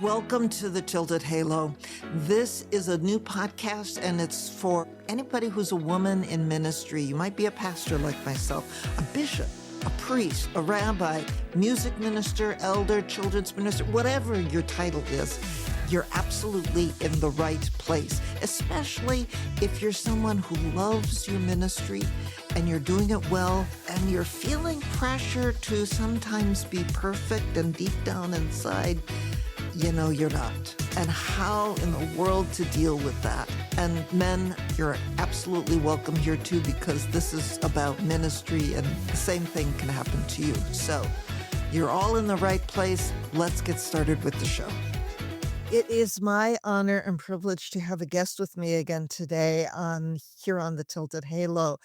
Welcome to the Tilted Halo. This is a new podcast, and it's for anybody who's a woman in ministry. You might be a pastor like myself, a bishop, a priest, a rabbi, music minister, elder, children's minister, whatever your title is. You're absolutely in the right place, especially if you're someone who loves your ministry and you're doing it well and you're feeling pressure to sometimes be perfect, and deep down inside, you know you're not. And how in the world to deal with that. And men, you're absolutely welcome here too, because this is about ministry and the same thing can happen to you. So you're all in the right place. Let's get started with the show. It is my honor and privilege to have a guest with me again today here on the Tilted Halo.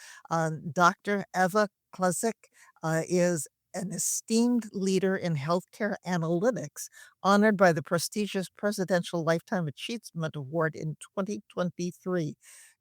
Dr. Eva Kleczyk is an esteemed leader in healthcare analytics, honored by the prestigious Presidential Lifetime Achievement Award in 2023.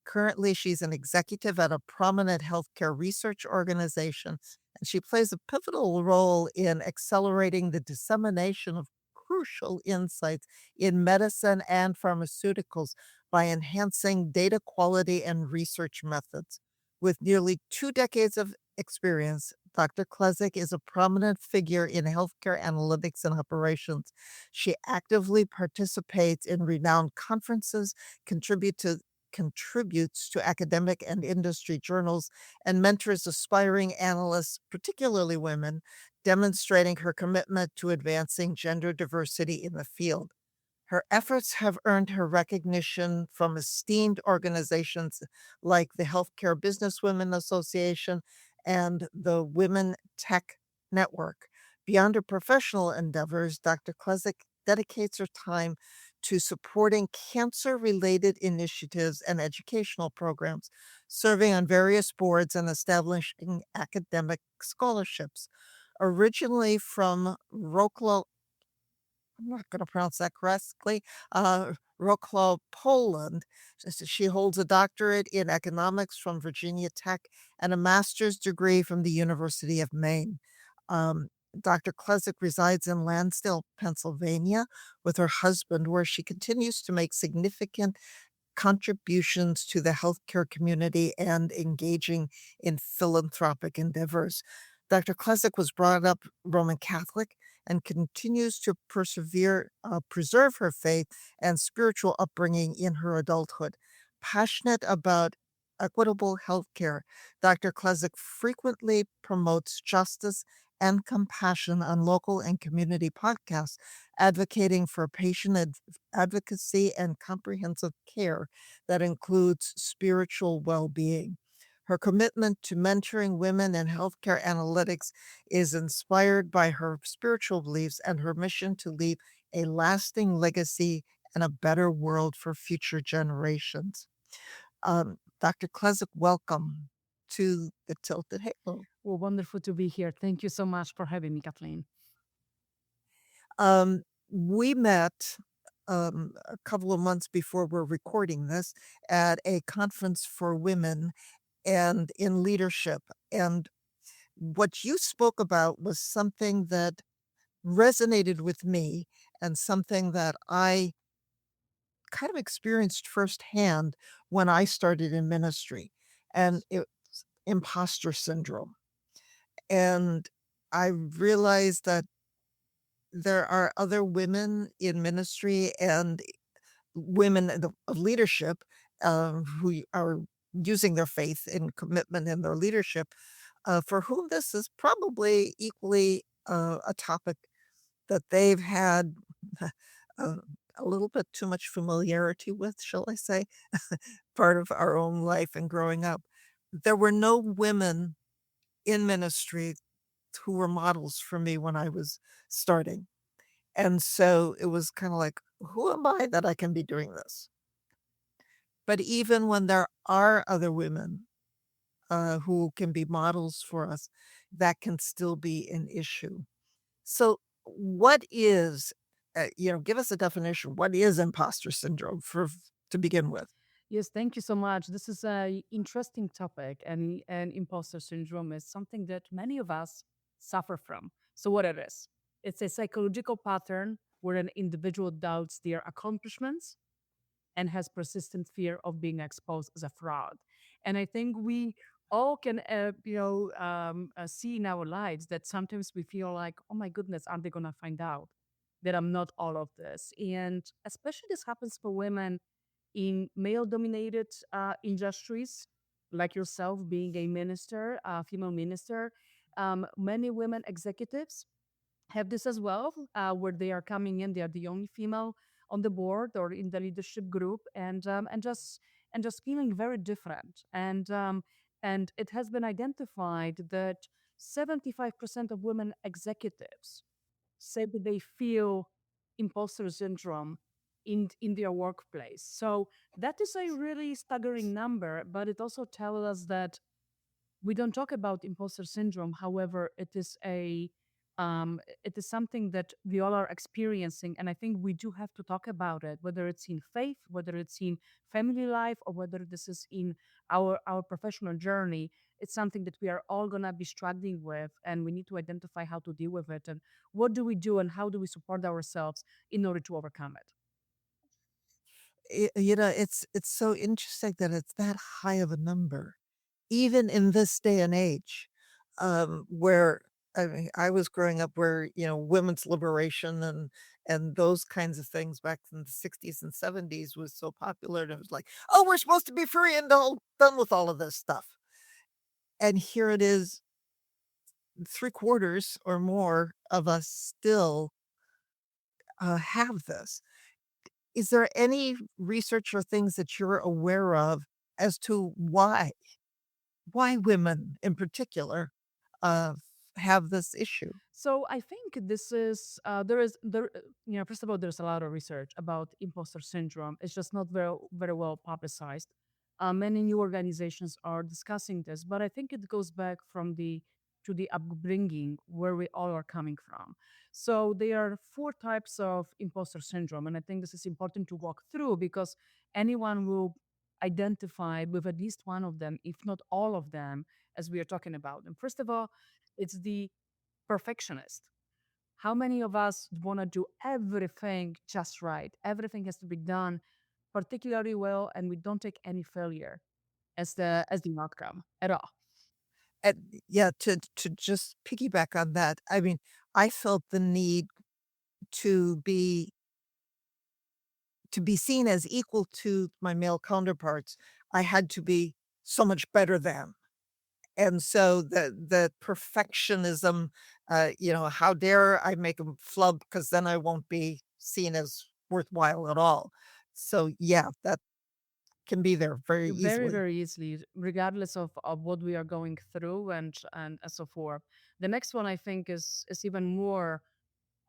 Currently, she's an executive at a prominent healthcare research organization, and she plays a pivotal role in accelerating the dissemination of crucial insights in medicine and pharmaceuticals by enhancing data quality and research methods. With nearly 2 decades of experience, Dr. Kleczyk is a prominent figure in healthcare analytics and operations. She actively participates in renowned conferences, contributes to academic and industry journals, and mentors aspiring analysts, particularly women, demonstrating her commitment to advancing gender diversity in the field. Her efforts have earned her recognition from esteemed organizations like the Healthcare Businesswomen Association and the Women Tech Network. Beyond her professional endeavors, Dr. Kleczyk dedicates her time to supporting cancer-related initiatives and educational programs, serving on various boards and establishing academic scholarships. Originally from Wrocław, I'm not going to pronounce that correctly, Wrocław, Poland. She holds a doctorate in economics from Virginia Tech and a master's degree from the University of Maine. Um, Dr. Kleczyk resides in Lansdale, Pennsylvania, with her husband, where she continues to make significant contributions to the healthcare community and engaging in philanthropic endeavors. Dr. Kleczyk was brought up Roman Catholic and continues to preserve her faith and spiritual upbringing in her adulthood. Passionate about equitable healthcare, Dr. Kleczyk frequently promotes justice and compassion on local and community podcasts, advocating for patient advocacy and comprehensive care that includes spiritual well-being. Her commitment to mentoring women in healthcare analytics is inspired by her spiritual beliefs and her mission to leave a lasting legacy and a better world for future generations. Dr. Kleczyk, welcome to the Tilted Halo. Well, wonderful to be here. Thank you so much for having me, Kathleen. We met a couple of months before we're recording this at a conference for women and in leadership. And what you spoke about was something that resonated with me and something that I kind of experienced firsthand when I started in ministry, and it's imposter syndrome. And I realized that there are other women in ministry and women of leadership who are using their faith and commitment in their leadership, for whom this is probably equally a topic that they've had uh, a little bit too much familiarity with, shall I say, part of our own life and growing up. There were no women in ministry who were models for me when I was starting. And so it was kind of like, who am I that I can be doing this? But even when there are other women who can be models for us, that can still be an issue. So, what is, give us a definition. What is imposter syndrome to begin with? Yes, thank you so much. This is a interesting topic, and imposter syndrome is something that many of us suffer from. So, what it is? It's a psychological pattern where an individual doubts their accomplishments and has persistent fear of being exposed as a fraud. And I think we all can, see in our lives that sometimes we feel like, oh my goodness, aren't they going to find out that I'm not all of this? And especially this happens for women in male dominated industries, like yourself being a minister, a female minister. Many women executives have this as well, where they are coming in, they are the only female on the board or in the leadership group, and just feeling very different. And it has been identified that 75% of women executives say that they feel imposter syndrome in their workplace. So that is a really staggering number, but it also tells us that we don't talk about imposter syndrome. However, it is something that we all are experiencing, and I think we do have to talk about it, whether it's in faith, whether it's in family life, or whether this is in our professional journey. It's something that we are all gonna be struggling with, and we need to identify how to deal with it, and what do we do, and how do we support ourselves in order to overcome it. It's so interesting that it's that high of a number, even in this day and age, where I mean, I was growing up where, women's liberation and those kinds of things back in the 60s and 70s was so popular, and it was like, "Oh, we're supposed to be free and all done with all of this stuff." And here it is, 3/4 or more of us still, have this. Is there any research or things that you're aware of as to why women in particular, uh, have this issue? So I think this is there is there first of all, there's a lot of research about imposter syndrome. It's just not very well publicized. Many new organizations are discussing this, but I think it goes back from the to the upbringing where we all are coming from. So there are four types of imposter syndrome, and I think this is important to walk through because anyone will identify with at least one of them, if not all of them, as we are talking about. And first of all, it's the perfectionist. How many of us want to do everything just right? Everything has to be done particularly well, and we don't take any failure as the outcome at all. And yeah, to just piggyback on that, I mean, I felt the need to be to be seen as equal to my male counterparts. I had to be so much better than. And so the perfectionism, how dare I make them flub because then I won't be seen as worthwhile at all. So yeah, that can be there very Very, easily. very easily, regardless of what we are going through and so forth. The next one I think is even more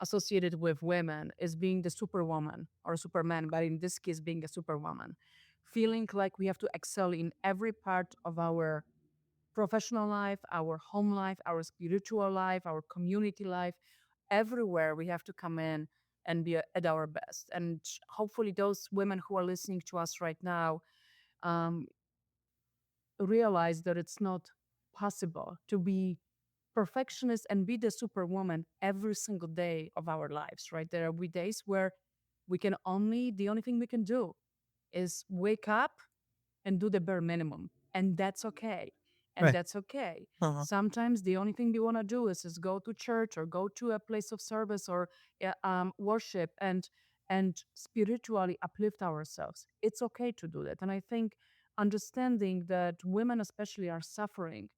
associated with women is being the superwoman or superman, but in this case being a superwoman. Feeling like we have to excel in every part of our professional life, our home life, our spiritual life, our community life, everywhere we have to come in and be at our best. And hopefully, those women who are listening to us right now um, realize that it's not possible to be perfectionist and be the superwoman every single day of our lives, right? There will be days where the only thing we can do is wake up and do the bare minimum. And that's okay. And Right. that's okay. Uh-huh. Sometimes the only thing we want to do is go to church or go to a place of service or worship and spiritually uplift ourselves. It's okay to do that. And I think understanding that women especially are suffering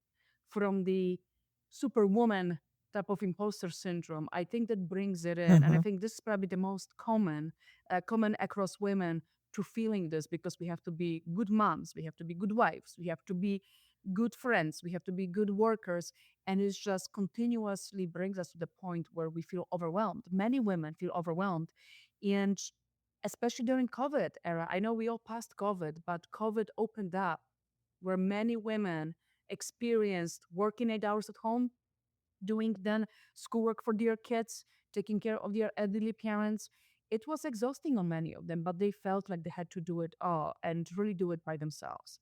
from the superwoman type of imposter syndrome, I think that brings it in. And I Mhm. think this is probably the most common across women to feeling this because we have to be good moms, we have to be good wives, we have to be good friends, we have to be good workers. And it just continuously brings us to the point where we feel overwhelmed. Many women feel overwhelmed. And especially during COVID era, I know we all passed COVID, but COVID opened up where many women experienced working 8 hours at home, doing then schoolwork for their kids, taking care of their elderly parents. It was exhausting on many of them, but they felt like they had to do it all and really do it by themselves.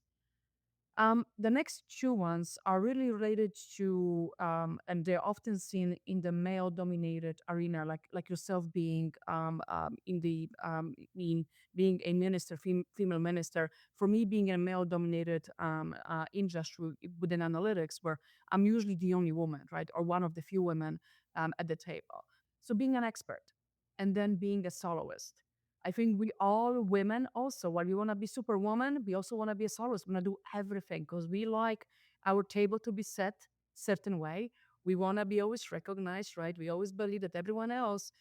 The next two ones are really related to, and they're often seen in the male-dominated arena, like yourself being in the in being a minister, female minister. For me, being in a male-dominated industry within analytics, where I'm usually the only woman, right, or one of the few women at the table. So being an expert, and then being a soloist. I think we all women also, while we want to be superwoman, we also want to be a soloist. We want to do everything because we like our table to be set certain way. We want to be always recognized, right? We always believe that everyone else,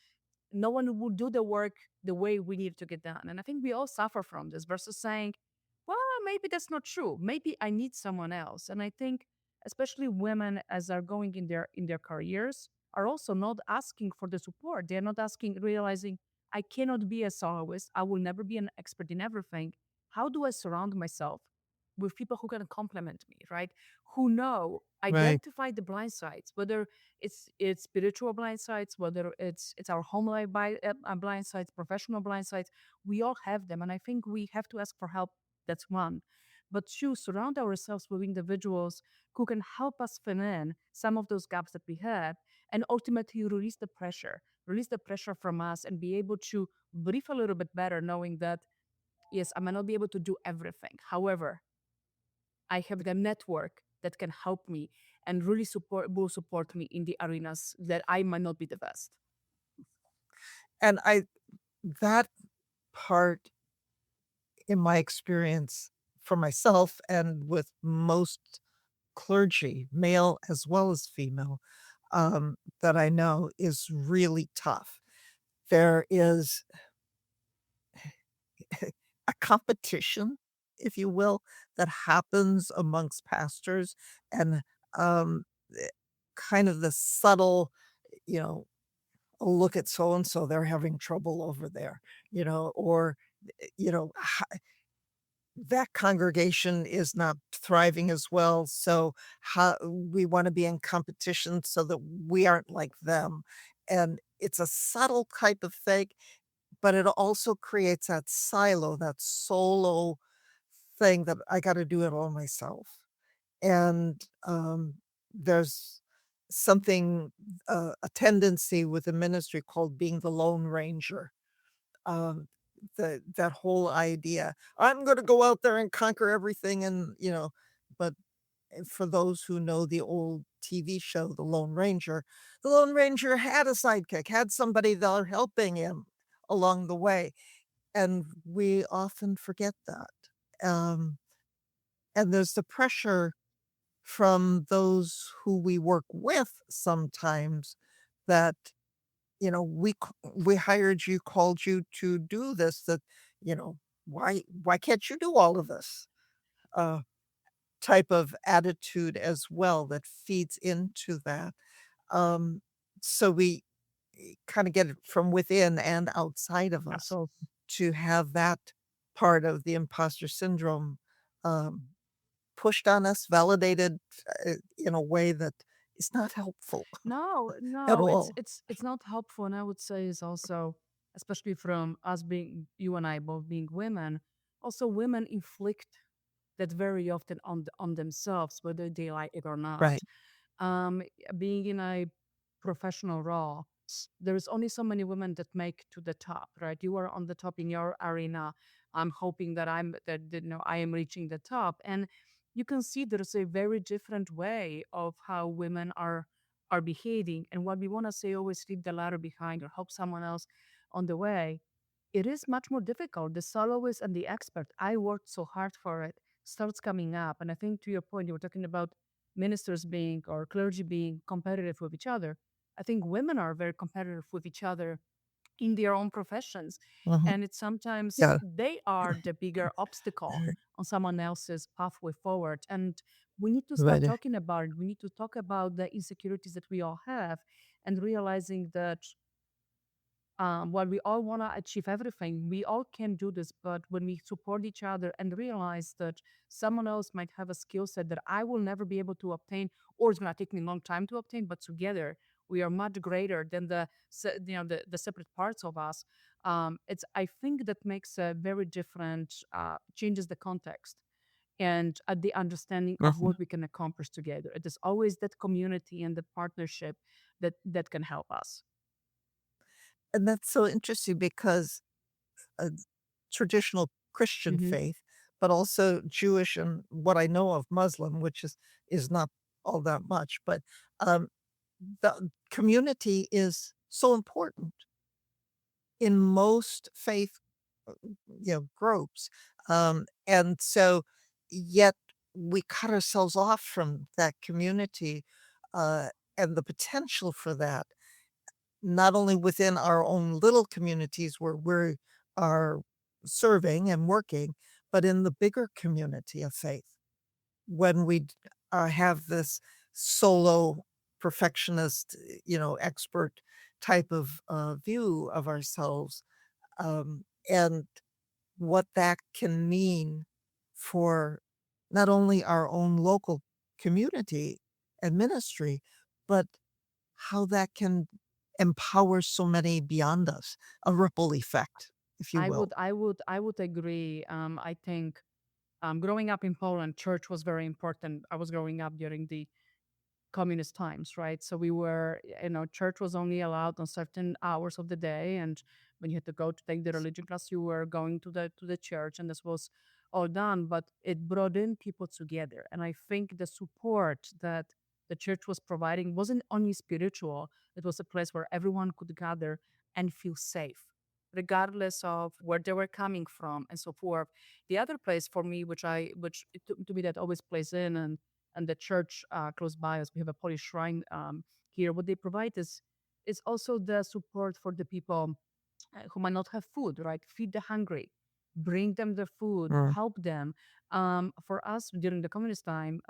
no one will do the work the way we need it to get done. And I think we all suffer from this versus saying, well, maybe that's not true. Maybe I need someone else. And I think especially women as are going in their careers are also not asking for the support. They're not asking, realizing I cannot be a soloist. I will never be an expert in everything. How do I surround myself with people who can complement me, right? Who know, Right. identify the blind sides, whether it's spiritual blind sides, whether it's our home life blind sides, professional blind sides. We all have them, and I think we have to ask for help. That's one. But two, surround ourselves with individuals who can help us fill in some of those gaps that we have, and ultimately release the pressure from us, and be able to breathe a little bit better, knowing that yes, I might not be able to do everything. However, I have the network that can help me and really will support me in the arenas that I might not be the best. And that part in my experience for myself and with most clergy, male as well as female, that I know is really tough. There is a competition, if you will, that happens amongst pastors and, eh, kind of the subtle, you know, "Oh, look at so and so, they're having trouble over there," or, that congregation is not thriving as well, so how we wanna be in competition so that we aren't like them, and it's a subtle type of thing, but it also creates that silo, that solo thing that I gotta do it all myself, and, there's something, a tendency with the ministry called being the Lone Ranger. Um, that whole idea, "I'm gonna go out there and conquer everything," but for those who know the old TV show, The Lone Ranger had a sidekick, had somebody there helping him along the way, and we often forget that. Um, and there's the pressure from those who we work with sometimes that we hired you, called you to do this, you know, why can't you do all of this? Uh, type of attitude as well that feeds into that. Um, so we kind of get it from within and outside of us Absolutely. to have that part of the imposter syndrome um, pushed on us, validated in a way that is not helpful No, at no, all. it's not helpful, and I would say is also, especially from us being you and I both being women, also women inflict that very often on themselves, whether they like it or not. Right. Um, Being in a professional role, there is only so many women that make to the top, right? You are on the top in your arena. I'm hoping that I am reaching the top, and you can see there's a very different way of how women are behaving. And what we want to say, always leave the ladder behind or help someone else on the way. It is much more difficult. The soloist and the expert, I worked so hard for it, starts coming up. And I think to your point, you were talking about ministers being or clergy being competitive with each other. I think women are very competitive with each other in their own professions. Mhm. And it's sometimes Yeah. they are the bigger obstacle on someone else's pathway forward. And we need to start Right. talking about it. We need to talk about the insecurities that we all have, and realizing that while we all want to achieve everything, we all can do this. But when we support each other and realize that someone else might have a skill set that I will never be able to obtain, or it's going to take me a long time to obtain, but together we are much greater than the separate parts of us. I think that makes a very different changes the context. and at the understanding of Mhm. what we can accomplish together. It is always that community and the partnership that can help us. And that's so interesting because uh, traditional Christian Hmm. faith, but also Jewish and what I know of Muslim, which is not all that much, but um, the community is so important in most faith, groups, and so yet we cut ourselves off from that community, uh, and the potential for that, not only within our own little communities where we are serving and working, but in the bigger community of faith. When we have this solo perfectionist, expert type of view of ourselves, and what that can mean for not only our own local community and ministry, but how that can empower so many beyond us, a ripple effect, if you will. I would agree. I think growing up in Poland, church was very important. I was growing up during the communist times, right? So we were, church was only allowed on certain hours of the day, and when you had to go to take the religion class, you were going to the church, and this was all done. But it brought in people together, and I think the support that the church was providing wasn't only spiritual; it was a place where everyone could gather and feel safe, regardless of where they were coming from, and so forth. The other place for me, which to me that always plays in, and the church close by us. We have a Polish shrine here. What they provide is also the support for the people who might not have food, right? Feed the hungry, bring them the food, Mm, help them. For us during the communist time,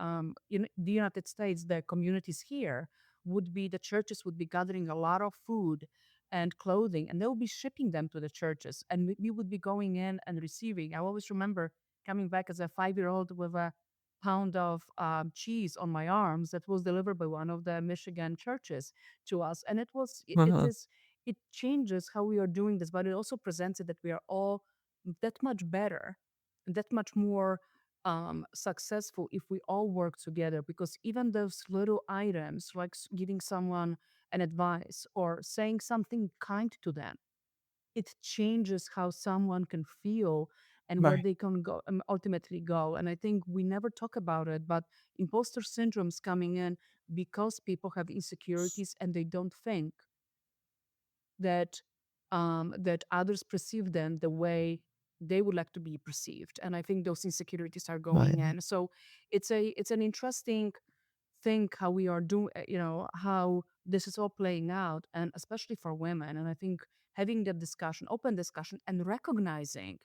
in the United States, the communities here would be the churches would be gathering a lot of food and clothing, and they will be shipping them to the churches, and we would be going in and receiving. I always remember coming back as a 5 year old with a pound of cheese on my arms that was delivered by one of the Michigan churches to us, and it mhm, is it changes how we are doing this, but it also presents it that we are all that much better, that much more successful if we all work together. Because even those little items, like giving someone an advice or saying something kind to them, it changes how someone can feel and where right. they can go ultimately go. And I think we never talk about it, but imposter syndrome's coming in because people have insecurities and they don't think that that others perceive them the way they would like to be perceived, and I think those insecurities are going Right. in. So it's an interesting thing how we are doing, how this is all playing out, and especially for women. And I think having that discussion, open discussion, and recognizing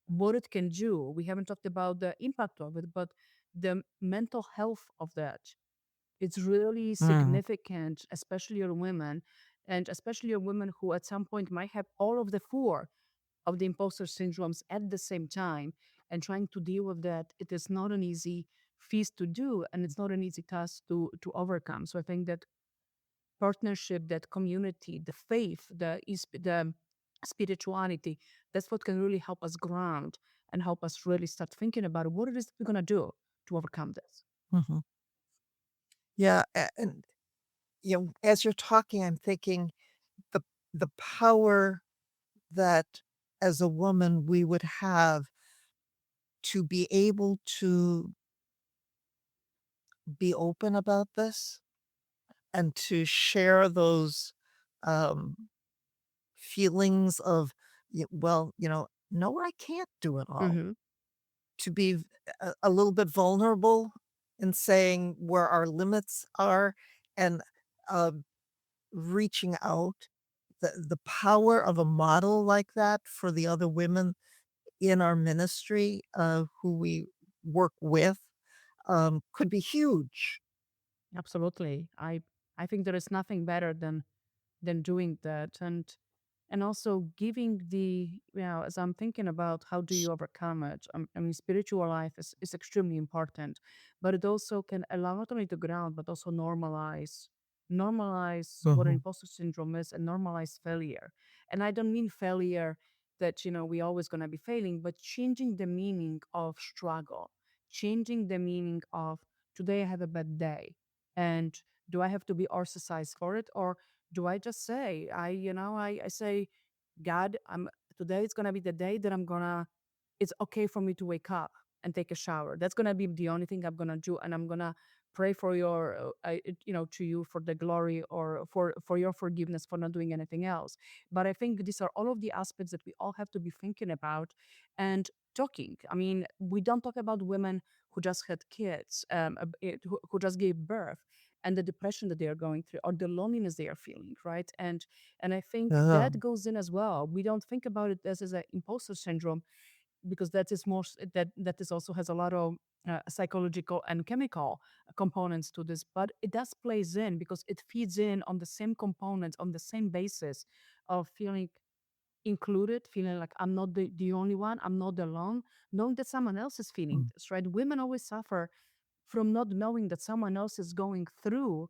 what it can do. We haven't talked about the impact of it, but the mental health of that, it's really Mm, significant, especially on women, and especially on women who at some point might have all of the four of the imposter syndromes at the same time. And trying to deal with that, it is not an easy feast to do, and it's not an easy task to overcome. So I think that partnership, that community, the faith, the spirituality, that's what can really help us ground and help us really start thinking about what it is that we're going to do to overcome this. mhm. Yeah, and, as you're talking, I'm thinking the the power that as a woman we would have to be able to be open about this and to share those, um, feelings of, well, no, I can't do it all. Hmm. To be a little bit vulnerable in saying where our limits are and, um, reaching out. The power of a model like that for the other women in our ministry, who we work with, could be huge. Absolutely. I think there is nothing better than doing that, and also giving as I'm thinking about how do you overcome it. I mean, spiritual life is extremely important, but it also can allow not only to ground but also normalize what an Mhm, imposter syndrome is and normalize failure. And I don't mean failure that we always going to be failing, but changing the meaning of struggle, changing the meaning of today I have a bad day. And do I have to be ostracized for it? Or do I just say, I say, God, today is gonna be the day that it's okay for me to wake up and take a shower. That's gonna be the only thing I'm gonna do, and I'm gonna pray for to you for the glory or for your forgiveness for not doing anything else. But I think these are all of the aspects that we all have to be thinking about and talking. I mean, we don't talk about women who just had kids, who just gave birth, and the depression that they are going through or the loneliness they are feeling, right? And I think Yeah. that goes in as well. We don't think about it as an imposter syndrome because that is also has a lot of psychological and chemical components to this, but it does plays in because it feeds in on the same components on the same basis of feeling included, feeling like I'm not the only one, I'm not alone, knowing that someone else is feeling Mm. this, right? Women always suffer from not knowing that someone else is going through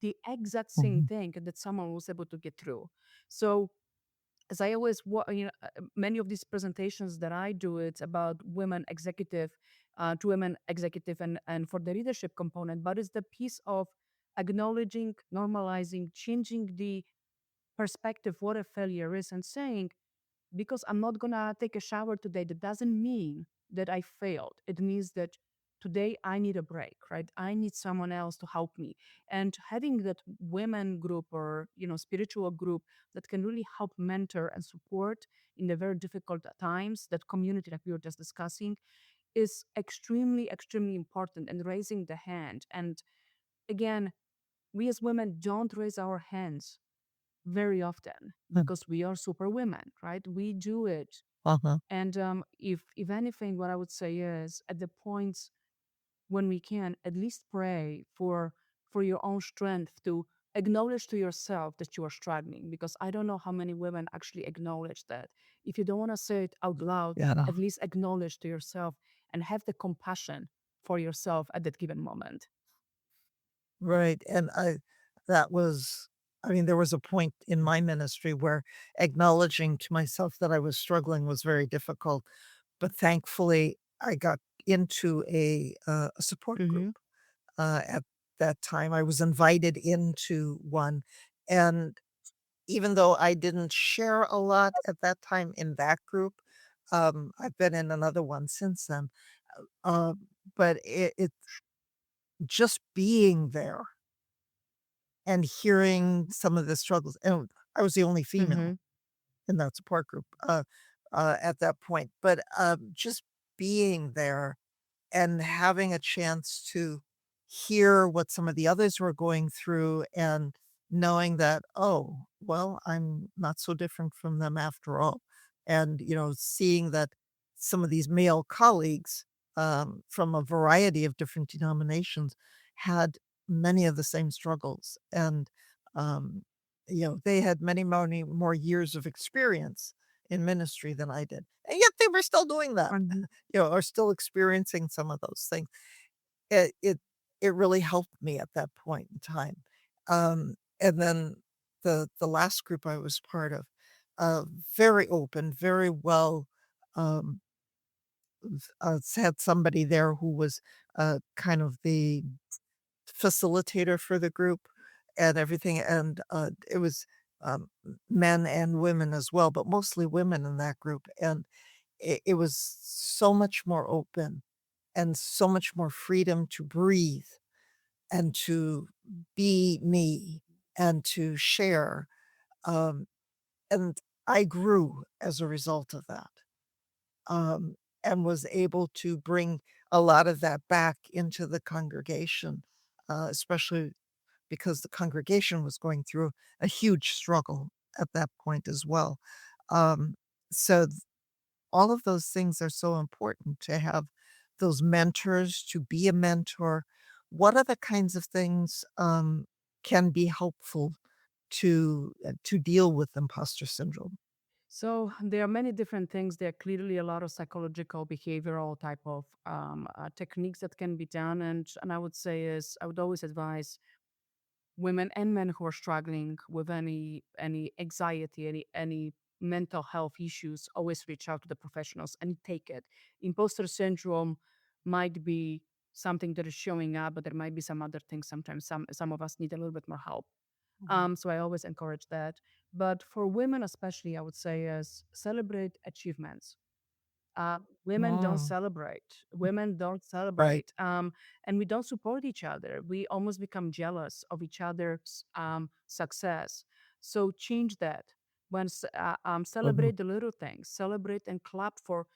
the exact same Mhm. thing that someone was able to get through. So as I always, many of these presentations that I do, it's about women executive, to women executive, and for the leadership component. But it's the piece of acknowledging, normalizing, changing the perspective what a failure is, and saying because I'm not gonna take a shower today, that doesn't mean that I failed. It means that today I need a break, right? I need someone else to help me. And having that women group or spiritual group that can really help mentor and support in the very difficult times, that community like we were just discussing, is extremely, extremely important. And raising the hand. And again, we as women don't raise our hands very often Mm. because we are super women, right? We do it. Uh-huh. And if anything, what I would say is at the points when we can, at least pray for your own strength to acknowledge to yourself that you are struggling. Because I don't know how many women actually acknowledge that. If you don't want to say it out loud, Yeah. at least acknowledge to yourself and have the compassion for yourself at that given moment. Right, and that was I mean, there was a point in my ministry where acknowledging to myself that I was struggling was very difficult, but thankfully, I got into a support group, Hmm. at that time. I was invited into one, and even though I didn't share a lot at that time in that group, I've been in another one since then, uh, but it just being there and hearing some of the struggles, and I was the only female Hmm. in that support group, at that point, but, just being there and having a chance to hear what some of the others were going through and knowing that, "Oh, well, I'm not so different from them after all." And, seeing that some of these male colleagues, from a variety of different denominations had many of the same struggles, and, um, they had many, many more years of experience in ministry than I did, and yet they were still doing that are still experiencing some of those things. It it it really helped me at that point in time. And then the last group I was part of, very open, very well, um, had somebody there who was, kind of the facilitator for the group and everything, and, it was, men and women as well, but mostly women in that group, and it was so much more open and so much more freedom to breathe and to be me and to share. Um, and I grew as a result of that, and was able to bring a lot of that back into the congregation, especially because the congregation was going through a huge struggle at that point as well. Um, so all of those things are so important to have those mentors, to be a mentor. What are the kinds of things, can be helpful to deal with imposter syndrome? So there are many different things. There are clearly a lot of psychological, behavioral type of techniques that can be done. And I would say is I would always advise women and men who are struggling with any anxiety, any mental health issues, always reach out to the professionals and take it. Imposter syndrome. might be something that is showing up, but there might be some other things. Sometimes some of us need a little bit more help. Mhm. So I always encourage that. But for women, especially, I would say is celebrate achievements. Women don't Mm, celebrate. Women don't right. celebrate. And we don't support each other. We almost become jealous of each other's success. So change that. Mhm. Celebrate the little things. Celebrate and clap for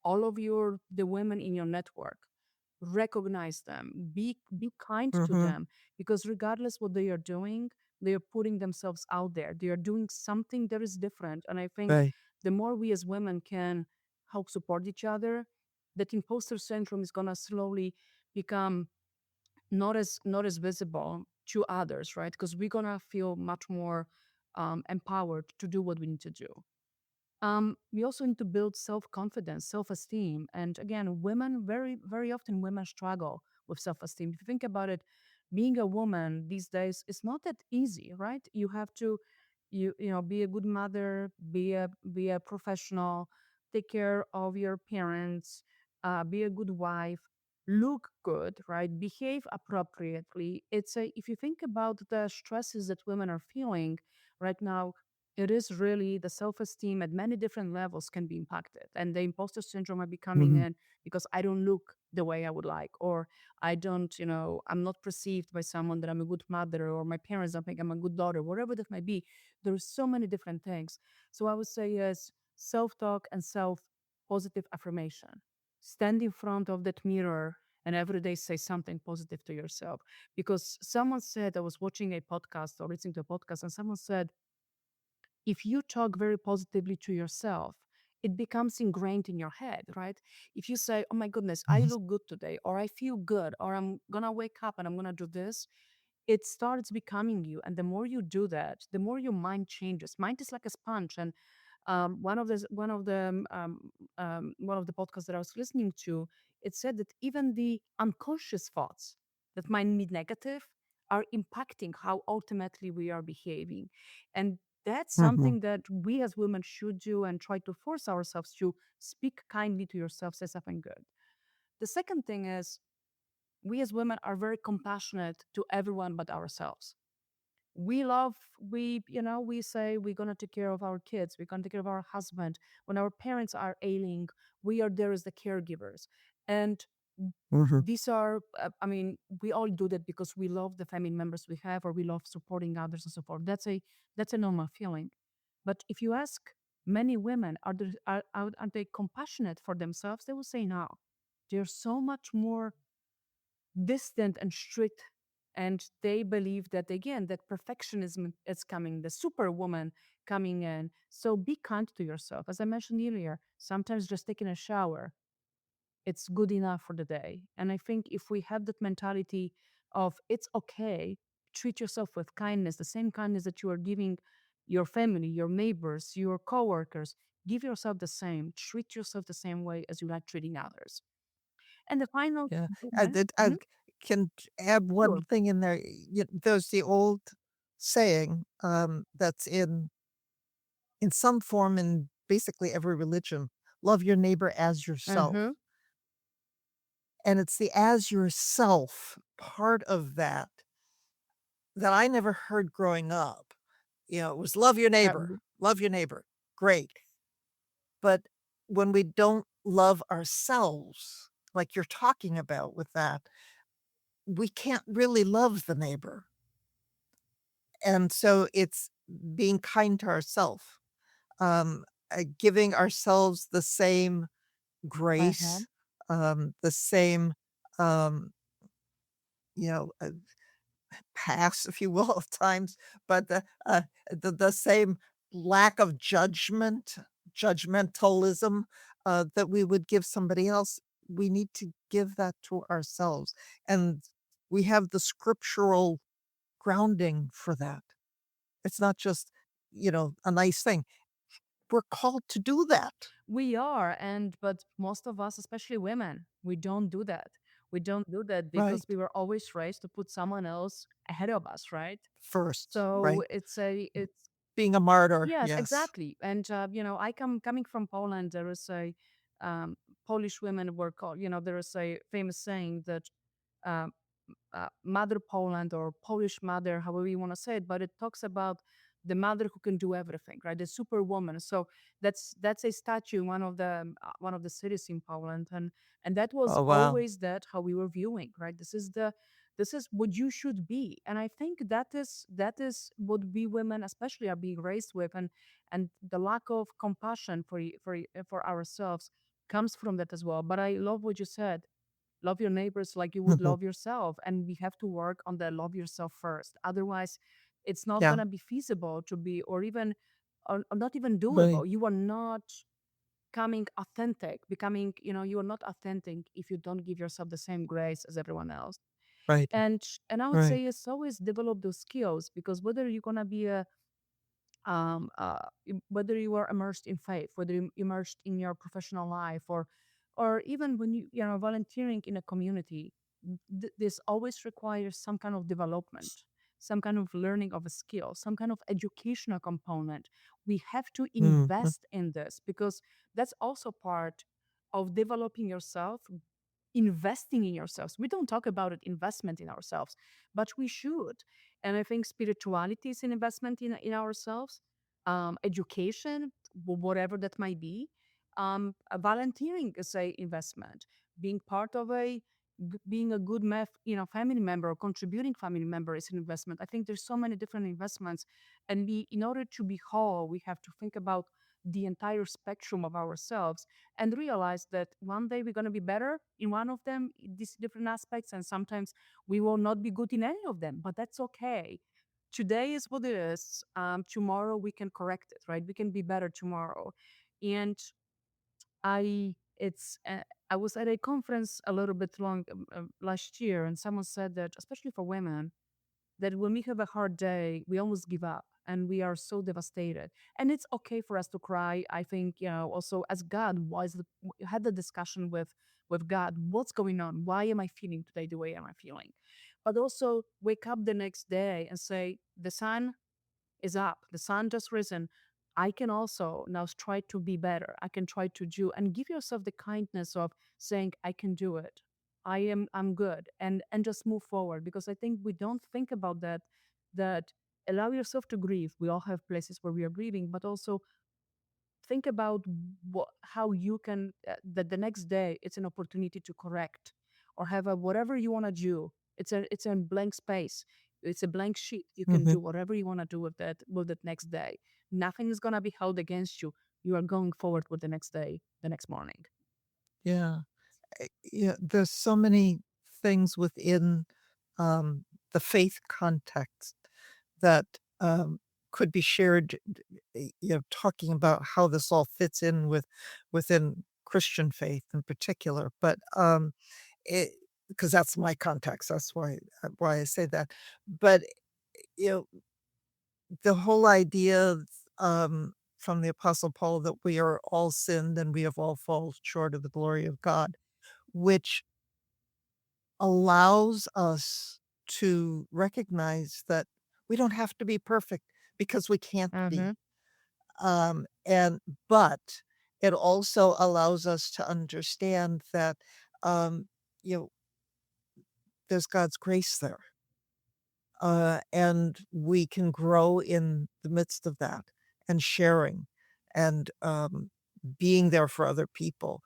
all of the women in your network. Recognize them. Be kind to Mhm. them because regardless what they are doing, they are putting themselves out there. They are doing something that is different. And I think Right. the more we as women can help support each other, that imposter syndrome is gonna slowly become not as visible to others, right? Because we're gonna feel much more empowered to do what we need to do. We also need to build self-confidence, self-esteem, and again, women very often women struggle with self-esteem. If you think about it, being a woman these days is not that easy, right? You have to be a good mother, be a professional, take care of your parents, be a good wife, look good, right? Behave appropriately. If you think about the stresses that women are feeling right now, it is really the self-esteem at many different levels can be impacted, and the imposter syndrome might be coming Mhm. in because I don't look the way I would like, or I'm not perceived by someone that I'm a good mother, or my parents don't think I'm a good daughter, whatever that might be. There's so many different things. So I would say yes, self-talk and self-positive affirmation. Stand in front of that mirror and every day say something positive to yourself. Because someone said, I was watching a podcast or listening to a podcast, and someone said, if you talk very positively to yourself, it becomes ingrained in your head, right? If you say, oh my goodness, I Mhm. look good today, or I feel good, or I'm gonna wake up and I'm gonna do this, it starts becoming you. And the more you do that, the more your mind changes. Mind is like a sponge. And one of the podcasts that I was listening to, it said that even the unconscious thoughts that might be negative are impacting how ultimately we are behaving. And that's Mhm. something that we as women should do and try to force ourselves to speak kindly to yourself, say something good. The second thing is we as women are very compassionate to everyone but ourselves. We say we're going to take care of our kids, we're going to take care of our husband. When our parents are ailing, we are there as the caregivers. And Mhm. these are we all do that because we love the family members we have, or we love supporting others and so forth. That's a normal feeling. But if you ask many women, are they compassionate for themselves, they will say no. They're so much more distant and strict, and they believe that again that perfectionism is coming, the superwoman coming in. So be kind to yourself. As I mentioned earlier, sometimes just taking a shower, it's good enough for the day. And I think if we have that mentality of it's okay, treat yourself with kindness, the same kindness that you are giving your family, your neighbors, your coworkers, give yourself the same, treat yourself the same way as you like treating others. And the final Yeah. I component. did I Mhm. can add Sure. one thing in there. There's the old saying, that's in some form in basically every religion, "Love your neighbor as yourself." Mhm. And it's the "as yourself" part of that I never heard growing up. It was Um, love your neighbor." Great. But when we don't love ourselves, like you're talking about with that, we can't really love the neighbor. And so it's being kind to ourself, giving ourselves the same uh-huh. grace, the same, um, you know, uh, pass, if you will, at times, but the same lack of judgmentalism, that we would give somebody else, we need to give that to ourselves, and we have the scriptural grounding for that. It's not just, a nice thing. We're called to do that We are, but most of us, especially women, we don't do that. We don't do that because right we were always raised to put someone else ahead of us, right? first, So right? it's Being a martyr, yes, yes. exactly. And I coming from Poland. There is a Polish women were called, there is a famous saying that um, Mother Poland or Polish mother, however you want to say it, but it talks about the mother who can do everything, right? The superwoman. So that's a statue in one of the cities in Poland, and that was Oh, wow. always that how we were viewing, right? This is what you should be, and I think that is what we women especially are being raised with, and the lack of compassion for ourselves comes from that as well. But I love what you said, love your neighbors like you would love yourself, and we have to work on the love yourself first, otherwise it's not Yeah, going to be feasible to be, or even or not even right, doable. You are not coming authentic becoming, you are not authentic if you don't give yourself the same grace as everyone else. right, And I would right. say it's always develop those skills, because whether you're going to be a whether you are immersed in faith, whether you're immersed in your professional life, or even when you know volunteering in a community, this always requires some kind of development, some kind of learning of a skill, some kind of educational component. We have to Mhm. invest in this, because that's also part of developing yourself, investing in yourselves. We don't talk about it, investment in ourselves, but we should. And I think spirituality is an investment in ourselves, education, whatever that might be. Volunteering is a investment. Being part of being a good family member or contributing family member is an investment. I think there's so many different investments, and in order to be whole, we have to think about the entire spectrum of ourselves and realize that one day we're going to be better in one of them, these different aspects, and sometimes we will not be good in any of them, but that's okay. Today is what it is. Tomorrow we can correct it, right? We can be better tomorrow. And it's I was at a conference a little bit long last year, and someone said that, especially for women, that when we have a hard day, we almost give up and we are so devastated. And it's okay for us to cry. I think, also as God had the discussion with God, what's going on? Why am I feeling today the way am I feeling? But also wake up the next day and say, the sun is up, the sun just risen. I can also now try to be better. I can try to do, and give yourself the kindness of saying, I can do it. I'm good, and just move forward, because I think we don't think about that allow yourself to grieve. We all have places where we are grieving, but also think about how you can that the next day it's an opportunity to correct, or have a whatever you want to do. It's a blank space, it's a blank sheet. You can Mhm. do whatever you want to do with that next day. Nothing is going to be held against you. You are going forward with the next day, the next morning. Yeah. Yeah, there's so many things within, the faith context that, could be shared, talking about how this all fits in within Christian faith in particular, but, it because that's my context, that's why I say that. But, you know, the whole idea, from the Apostle Paul that we are all sinned and we have all fallen short of the glory of God, which allows us to recognize that we don't have to be perfect because we can't Mm-hmm. be. And but it also allows us to understand that, um, you know, there's God's grace there. And we can grow in the midst of that and sharing and being there for other people.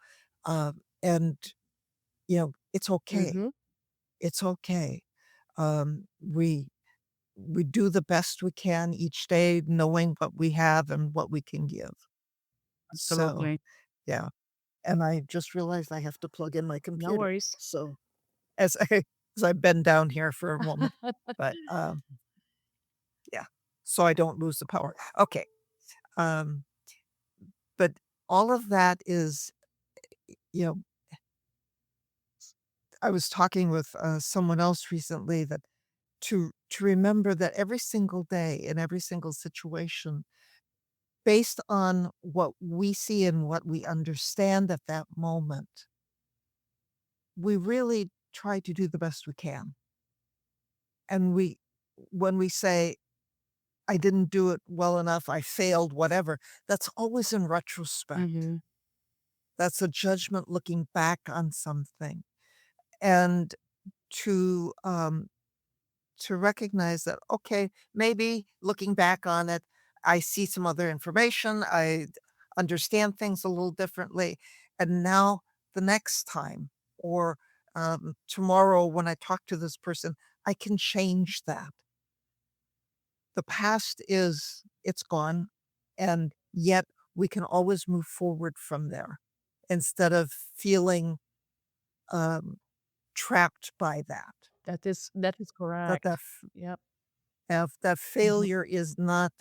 And, it's okay. Mm-hmm. It's okay. We do the best we can each day, knowing what we have and what we can give. So, Absolutely. yeah. And I just realized I have to plug in my No computer. worries. So as I as I bend down here for a moment, but yeah, so I don't lose the power. Okay. Um, but all of that is, you know, I was talking with someone else recently that to remember that every single day in every single situation, based on what we see and what we understand at that moment, we really try to do the best we can. And when we say, I didn't do it well enough, I failed, whatever, that's always in retrospect. Mm-hmm. That's a judgment looking back on something. And to, um to recognize that, okay, maybe looking back on it, I see some other information, understand things a little differently, and now the next time or, tomorrow when I talk to this person, I can change that. The past is it's gone, and yet we can always move forward from there instead of feeling, um, trapped by that. That is That correct. that Yep. that Mhm. failure is not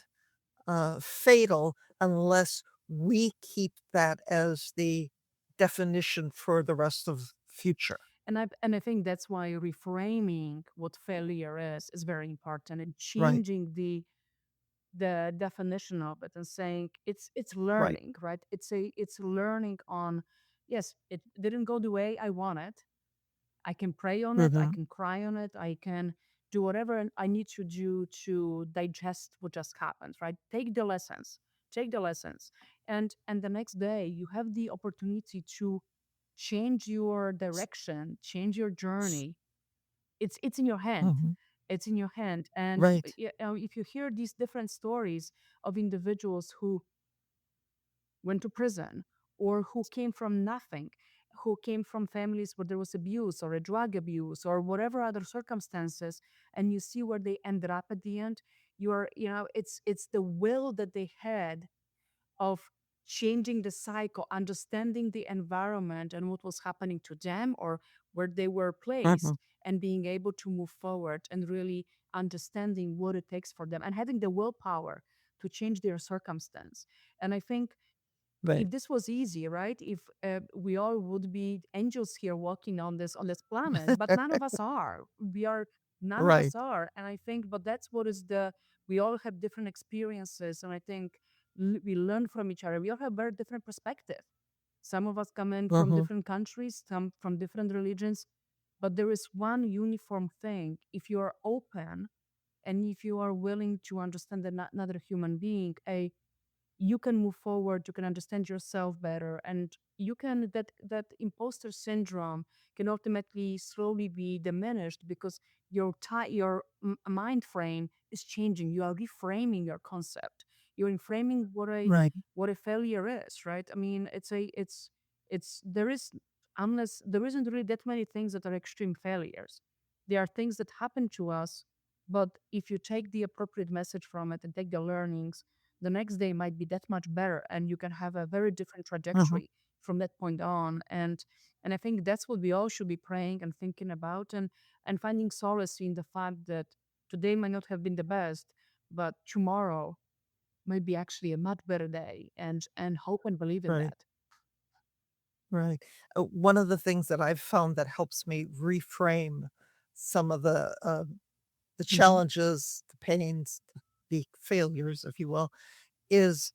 fatal unless we keep that as the definition for the rest of future. And I think that's why reframing what failure is very important, and Right, changing the definition of it and saying it's right. learning, right? It's learning on, yes, it didn't go the way I wanted. I can pray on it, I Mhm, can cry on it, I can do whatever I need to do to digest what just happened, right? Take the lessons. And the next day you have the opportunity to change your direction, change your journey. It's in your hand. mhm, It's in your hand. And right. if you hear these different stories of individuals who went to prison or who came from nothing, who came from families where there was abuse or a drug abuse or whatever other circumstances, and you see where they ended up at the end, it's the will that they had of changing the cycle, understanding the environment and what was happening to them or where they were Mhm, placed, and being able to move forward and really understanding what it takes for them and having the willpower to change their circumstance. And I think right. if this was easy, right? If we all would be angels here walking on this planet, but none of us are. None of us Right. are, and I think, but that's what is the. We all have different experiences, and I think we learn from each other. We all have very different perspective. Some of us come in from Mhm, different countries, some from different religions, but there is one uniform thing. If you are open and if you are willing to understand another human being, you can move forward, you can understand yourself better, and you can that imposter syndrome can ultimately slowly be diminished because your mind frame is changing. You are reframing your concept. You're reframing right. what a failure is, right? I mean, it's there is unless there isn't really that many things that are extreme failures. There are things that happen to us, but if you take the appropriate message from it and take the learnings, the next day might be that much better, and you can have a very different Mhm, trajectory from that point on. And I think that's what we all should be praying and thinking about, and finding solace in the fact that today might not have been the best, but tomorrow might be actually a much better day, and hope and believe in right, that. right. One of the things that I've found that helps me reframe some of the Hmm. challenges, the pains, the failures, if you will, is,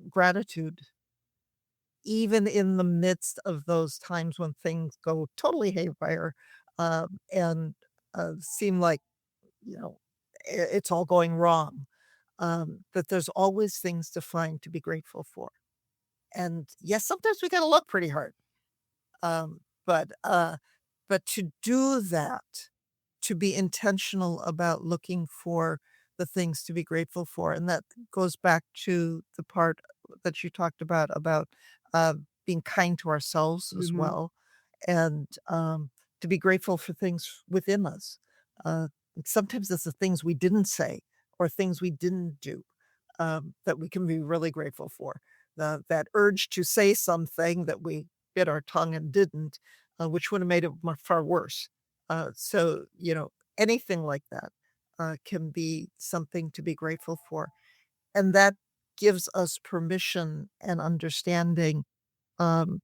gratitude. Even in the midst of those times when things go totally haywire, and, seem like, you know, it's all going wrong, that there's always things to find to be grateful for. And, yes, sometimes we gotta look pretty hard, um, but, uh but to do that, to be intentional about looking for the things to be grateful for, and that goes back to the part that you talked about, uh, being kind to ourselves as Hmm. well, and, to be grateful for things within us. Uh, Sometimes it's the things we didn't say or things we didn't do, that we can be really grateful for. That urge to say something that we bit our tongue and didn't, which would have made it far worse. Anything like that can be something to be grateful for. And that gives us permission and understanding um,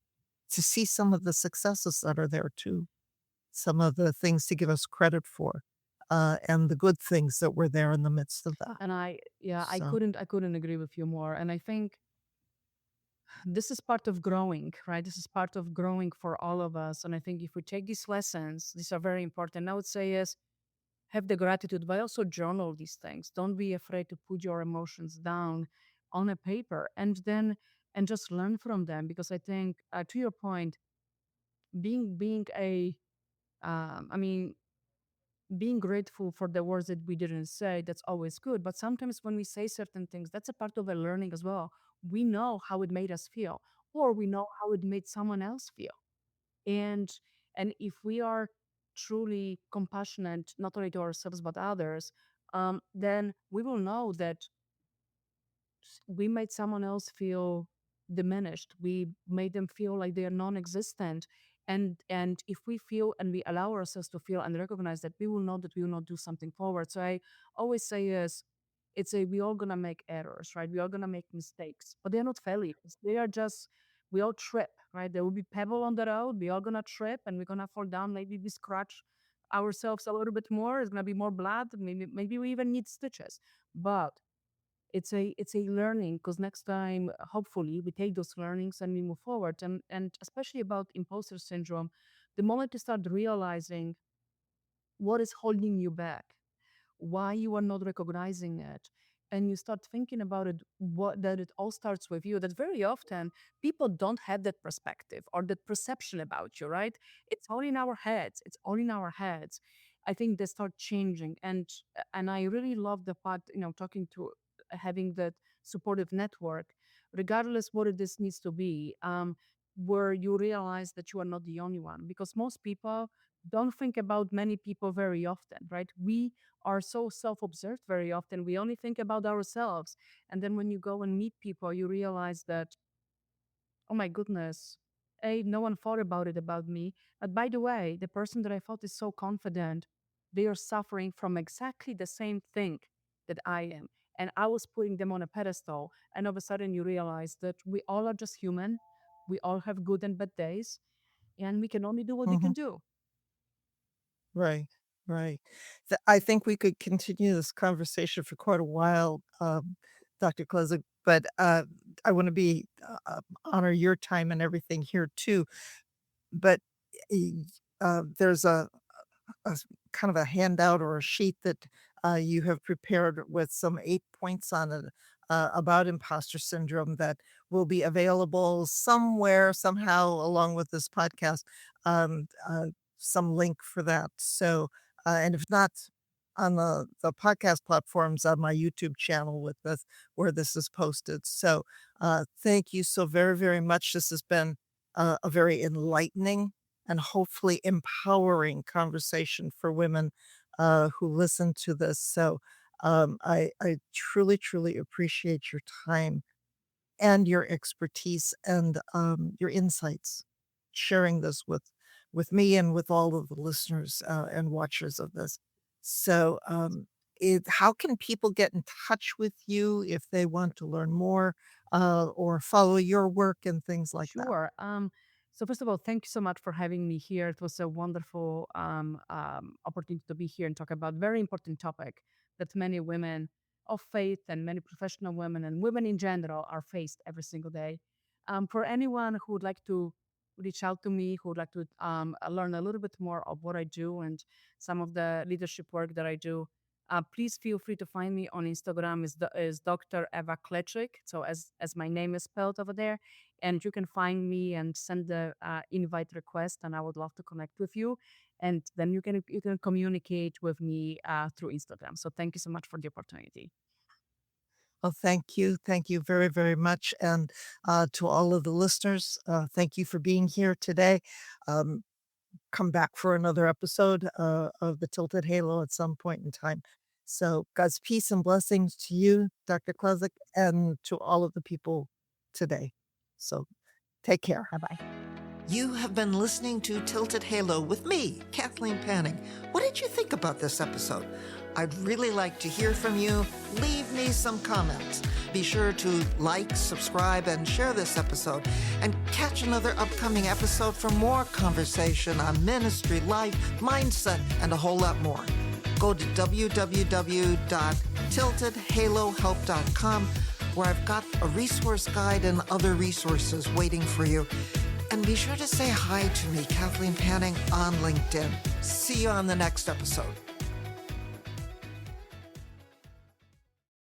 to see some of the successes that are there too, some of the things to give us credit for, and the good things that were there in the midst of that. And yeah, I So, couldn't agree with you more. And I think this is part of growing, right? This is part of growing for all of us. And I think if we take these lessons, these are very important. I would say is have the gratitude, but also journal these things. Don't be afraid to put your emotions down on a paper. And then and just learn from them. Because I think, to your point, being a I mean, being grateful for the words that we didn't say, that's always good. But sometimes when we say certain things, that's a part of a learning as well. We know how it made us feel, or we know how it made someone else feel. And if we are truly compassionate, not only to ourselves but others, then we will know that we made someone else feel diminished. We made them feel like they are non-existent. And if we feel and we allow ourselves to feel and recognize that, we will know that we will not do something forward. So I always say is, it's a we all gonna make errors, right? We are gonna make mistakes, but they're not failures. They are just, we all trip, right? There will be pebble on the road. We all gonna trip and we're gonna fall down. Maybe we scratch ourselves a little bit more. It's gonna be more blood. Maybe we even need stitches. But it's a learning, because next time, hopefully we take those learnings and we move forward. And especially about imposter syndrome, the moment you start realizing what is holding you back, why you are not recognizing it, and you start thinking about it, what that it all starts with you, that very often people don't have that perspective or that perception about you, right? It's all in our heads. It's all in our heads. I think they start changing. And I really love the part, talking to, having that supportive network, regardless what it is needs to be, where you realize that you are not the only one, because most people don't think about many people very often, right? We are so self-observed very often. We only think about ourselves. And then when you go and meet people, you realize that, oh my goodness, no one thought about it about me. But by the way, the person that I thought is so confident, they are suffering from exactly the same thing that I am. And I was putting them on a pedestal. And all of a sudden you realize that we all are just human. We all have good and bad days. And we can only do what we can Mhm. do. Right, right. I think we could continue this conversation for quite a while, Dr. Kleczyk, but, I wanna be, honor your time and everything here too. But, e there's a s kind of a handout or a sheet that, you have prepared with some 8 points on it, about imposter syndrome that will be available somewhere, somehow along with this podcast, some link for that. So, and if not on the podcast platforms, on my YouTube channel with this where this is posted. So, thank you so very, very much. This has been, a very enlightening and hopefully empowering conversation for women who listen to this. So I truly, truly appreciate your time and your expertise and your insights, sharing this with me and with all of the listeners and watchers of this. So, how can people get in touch with you if they want to learn more or follow your work and things like that? Sure. So first of all, thank you so much for having me here. It was a wonderful opportunity to be here and talk about very important topic that many women of faith and many professional women and women in general are faced every single day. For anyone who would like to reach out to me, who would like to learn a little bit more of what I do and some of the leadership work that I do, please feel free to find me on Instagram is Dr. Eva Kleczyk. So as my name is spelled over there, and you can find me and send the invite request, and I would love to connect with you. And then you can communicate with me through Instagram. So thank you so much for the opportunity. Well, thank you. Thank you very, very much. And to all of the listeners, thank you for being here today. Um, Come back for another episode of the Tilted Halo at some point in time. So, God's peace and blessings to you, Dr. Klezik, and to all of the people today. So, take care. Bye bye. You have been listening to Tilted Halo with me, Kathleen Panning. What did you think about this episode? I'd really like to hear from you. Leave me some comments. Be sure to like, subscribe, and share this episode. And catch another upcoming episode for more conversation on ministry, life, mindset, and a whole lot more. Go to www.tiltedhalohelp.com, where I've got a resource guide and other resources waiting for you. And be sure to say hi to me, Kathleen Panning, on LinkedIn. See you on the next episode.